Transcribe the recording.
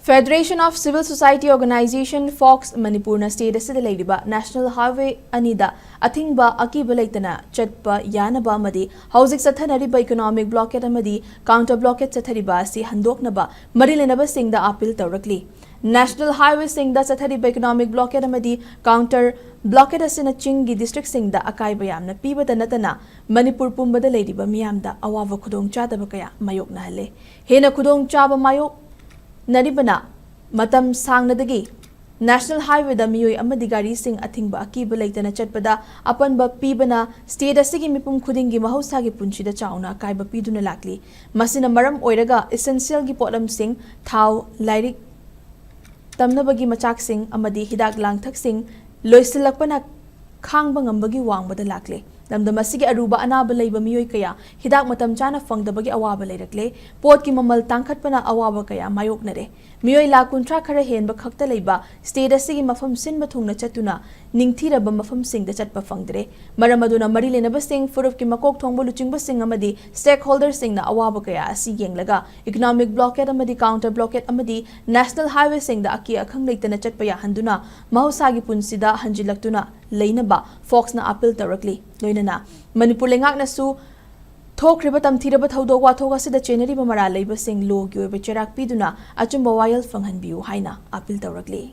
Federation of Civil Society Organization Fox Manipur state asida leidiba National Highway anida athingba akiba leitana chatpa yanaba amadi housing Chatthariba economic blockade amadi Counter-Blockade Chatthariba asi Handoknaba Leinaba Singda appeal Tourakli. National Highway Singda Chatthariba economic blockade amadi Counter-Blockade asina chingi district Singda akaiba yamna pibada natana Manipur pumbada leidiba miyamda awawa khudong chadaba kaya mayok na hale. Hena khudong chaba mayok Naribana Matam Sangnadagi National Highway da Miyoi amadi gari sing athingba akiba leitana chatpada apanba pibana state asigi mipum khudingi mahosagi punchida chauna kaiba piduna lakli masina maram oiraga essential gi potlam sing thau lairik tamnabagi machak sing amadi hidak langthak sing loisilakpana khangba ngambagi wangbada lakle lamdam asigi aruba anaba leiba miyoi kaya hidak matam chana fangdabagi awaba leirakle pot ki mamal tangkhatpana awaba kaya mayoknare miyoi la kuntra khara henba khakta leiba state asigi mafam sinba thungna chatuna ningthiraba mafam singda chatpa fangdre maramaduna mari lenaba sing furuf ki makok thongba luchingba sing amadi stakeholder singna awaba kaya asi yenglaga economic blockade amadi counter blockade amadi national highway singda aki akhang leitana chatpa ya handuna mahosagi punsida hanjilaktuna Leinaba Fox na appeal Tourakli loinana Manipur lengak na su thokriba tamthiraba thodok wathoga sida chenari ba mara leiba sing lo gi oiba cherak piduna achumba wayal fanghanbiu haina appeal Tourakli.